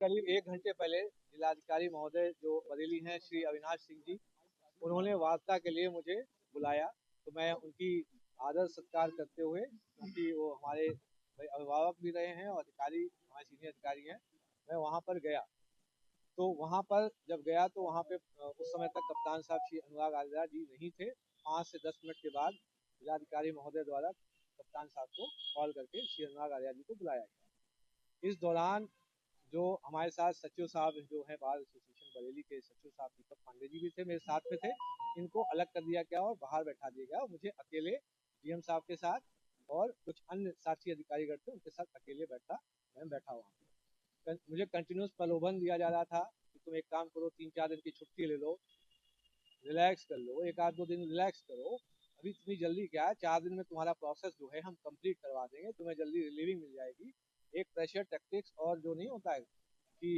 करीब 1 घंटे पहले जिलाधिकारी महोदय जो बरेली हैं श्री अविनाश सिंह जी, उन्होंने वार्ता के लिए मुझे बुलाया। तो मैं उनकी आदर सत्कार करते हुए, क्योंकि वो हमारे अभिभावक भी रहे हैं और अधिकारी हमारे सीनियर अधिकारी हैं, मैं वहाँ पर गया। तो वहाँ पर जब गया तो वहाँ पे उस समय तक कप्तान साहब श्री अनुराग आर्या जी नहीं थे। 5 से 10 मिनट के बाद जिलाधिकारी महोदय द्वारा कप्तान साहब को कॉल करके श्री अनुराग आर्या जी को बुलाया गया। इस दौरान जो हमारे साथ सचिव साहब जो है बार एसोसिएशन बरेली के सचिव साहब दीपक पांडे जी भी थे, मेरे साथ में थे। इनको अलग कर दिया गया और बाहर बैठा दिया गया। मुझे अकेले डीएम साहब के साथ और कुछ अन्य साथी अधिकारीगण थे, उनके साथ अकेले मैं बैठा वहाँ पे। मुझे कंटिन्यूस प्रलोभन दिया जा रहा था कि तुम एक काम करो, 3-4 दिन की छुट्टी ले लो, रिलैक्स कर लो, 1-2 दिन रिलैक्स करो। अभी इतनी जल्दी क्या है, 4 दिन में तुम्हारा प्रोसेस जो है हम कंप्लीट करवा देंगे, तुम्हें जल्दी रिलीविंग मिल जाएगी। एक प्रेशर टैक्टिक्स और जो नहीं होता है कि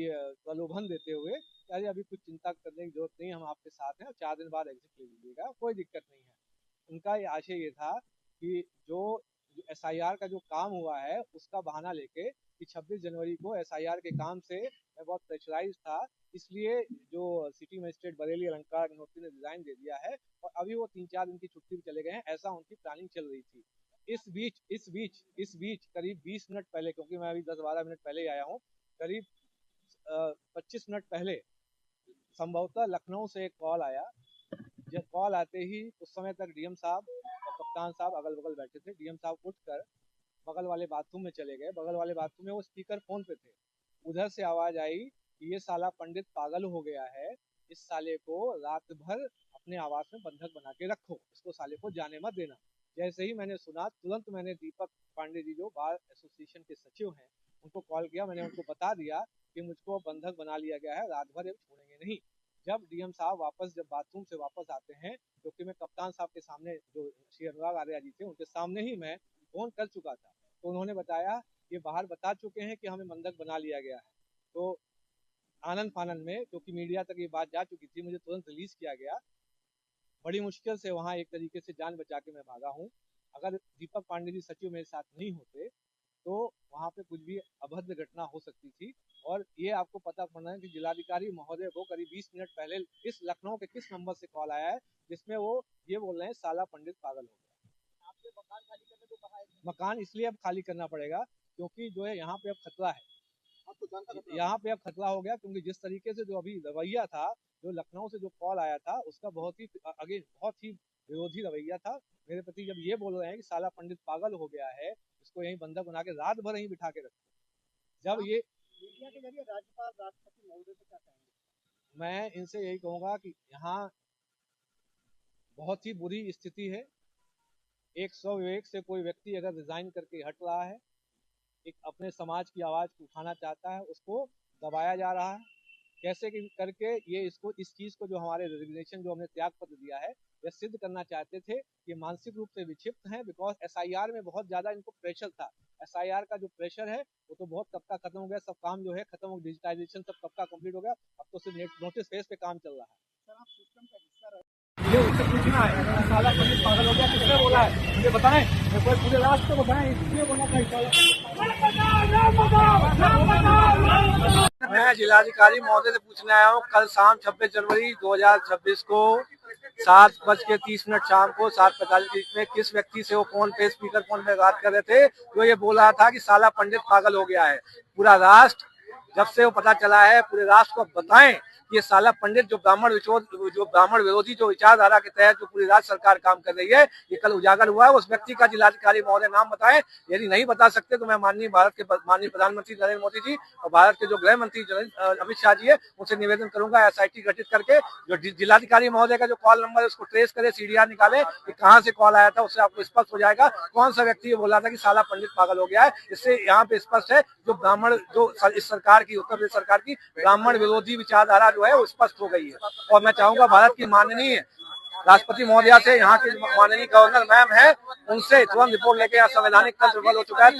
प्रलोभन देते हुए, अरे अभी कुछ चिंता करने की जरूरत नहीं, हम आपके साथ हैं और 4 दिन बाद एग्जिट ले लीजिएगा, कोई दिक्कत नहीं है। उनका ये आशय ये था कि जो एसआईआर का जो काम हुआ है उसका बहाना लेके कि 26 जनवरी को एसआईआर के काम से मैं बहुत प्रेशराइज था, इसलिए जो सिटी मजिस्ट्रेट बरेली अलंकार अग्निहोत्री ने रिजाइन दे दिया है और अभी वो 3-4 दिन की छुट्टी पे चले गए हैं, ऐसा उनकी प्लानिंग चल रही थी। इस बीच करीब 20 मिनट पहले, क्योंकि मैं अभी 10-12 मिनट पहले ही आया हूँ, करीब 25 मिनट पहले संभवतः लखनऊ से एक कॉल आया। जब कॉल आते ही उस समय तक डीएम साहब और कप्तान साहब अगल बगल बैठे थे। डीएम साहब उठकर बगल वाले बाथरूम में चले गए। बगल वाले बाथरूम में वो स्पीकर फोन पे थे। उधर से आवाज आई कि ये साला पंडित पागल हो गया है, इस साले को रात भर अपने आवास में बंधक बना के रखो, इसको साले को जाने मत देना। जैसे ही मैंने सुना, तुरंत मैंने दीपक पांडे जी जो बार एसोसिएशन के सचिव हैं उनको कॉल किया। मैंने उनको बता दिया कि मुझको बंधक बना लिया गया है, रात भर छोड़ेंगे नहीं। जब डीएम साहब जब बाथरूम से वापस आते हैं, क्योंकि मैं कप्तान साहब के सामने जो श्री अनुराग आर्या जी थे उनके सामने ही मैं फोन कर चुका था, तो उन्होंने बताया ये बाहर बता चुके हैं कि हमें बंधक बना लिया गया है। तो आनंद फानंद में, क्योंकि मीडिया तक ये बात जा चुकी थी, मुझे तुरंत रिलीज किया गया। बड़ी मुश्किल से वहाँ एक तरीके से जान बचा के मैं भागा हूँ। अगर दीपक पांडे जी सचिव मेरे साथ नहीं होते तो वहाँ पे कुछ भी अभद्र घटना हो सकती थी। और ये आपको पता पड़ना है कि जिलाधिकारी महोदय को करीब 20 मिनट पहले इस लखनऊ के किस नंबर से कॉल आया है जिसमें वो ये बोल रहे हैं साला पंडित पागल हो गया। आपने मकान खाली करने को कहा है? मकान इसलिए अब खाली करना पड़ेगा क्योंकि जो है यहाँ पे अब खतरा है। यहाँ पे अब खतरा हो गया, क्योंकि जिस तरीके से जो अभी रवैया था, जो लखनऊ से जो कॉल आया था उसका बहुत ही विरोधी रवैया था मेरे प्रति। जब ये बोल रहे हैं कि साला पंडित पागल हो गया है, इसको यहीं बंधक बना के रात भर यहीं बिठा के रखो। जब ये मीडिया के जरिए राज्यपाल राष्ट्रपति महोदय से क्या कहेंगे? मैं इनसे यही कहूंगा कि यहाँ बहुत ही बुरी स्थिति है। एक स्वविवेक से कोई व्यक्ति अगर रिजाइन करके हट रहा है, एक अपने समाज की आवाज को उठाना चाहता है, उसको दबाया जा रहा है। कैसे करके ये इस चीज को जो हमारे रेजिग्नेशन जो हमने त्याग पत्र दिया है, यह सिद्ध करना चाहते थे कि मानसिक रूप से विक्षिप्त हैं। बिकॉज एसआईआर में बहुत ज्यादा इनको प्रेशर था। एसआईआर का जो प्रेशर है वो तो बहुत कब का खत्म हो गया, सब काम जो है खत्म हो, डिजिटाइजेशन सब कब का कंप्लीट हो गया। अब तो सिर्फ नोटिस फेस पे काम चल रहा है। सर आप सिस्टम का हिस्सा रहे, मुझे उससे पूछना है साला पंडित पागल हो गया, किसने बोला है मुझे बताएं, पूरे राष्ट्र को बताएं, इसलिए बोला था। मैं जिलाधिकारी महोदय से पूछने आया हूँ, कल शाम 26 जनवरी 2026 को 7:30 शाम को 7:45 में किस व्यक्ति से वो फोन पे स्पीकर फोन पे बात कर रहे थे, जो ये बोल रहा था कि साला पंडित पागल हो गया है। पूरा राष्ट्र, जब से वो पता चला है, पूरे राष्ट्र को बताएं ये साला पंडित जो ब्राह्मण विरोधी जो विचारधारा के तहत जो पूरी राज्य सरकार काम कर रही है, ये कल उजागर हुआ है। उस व्यक्ति का जिलाधिकारी महोदय नाम बताएं। यदि नहीं बता सकते तो मैं माननीय प्रधानमंत्री नरेंद्र मोदी जी और भारत के जो गृह मंत्री अमित शाह जी है उनसे निवेदन करूंगा, एसआईटी गठित करके जो जिलाधिकारी महोदय का जो कॉल नंबर है उसको ट्रेस करे, सीडीआर निकाले कि कहाँ से कॉल आया था, उससे आपको स्पष्ट हो जाएगा कौन सा व्यक्ति ये बोला था कि साला पंडित पागल हो गया है। इससे यहाँ पे स्पष्ट है जो ब्राह्मण जो इस सरकार की, उत्तर प्रदेश सरकार की ब्राह्मण विरोधी विचारधारा जो है वो स्पष्ट हो गई है। और मैं चाहूंगा भारत की माननीय राष्ट्रपति महोदया से, यहाँ के माननीय गवर्नर मैम है, उनसे तुरंत रिपोर्ट लेके यहाँ संवैधानिक तंत्र विफल हो चुका है।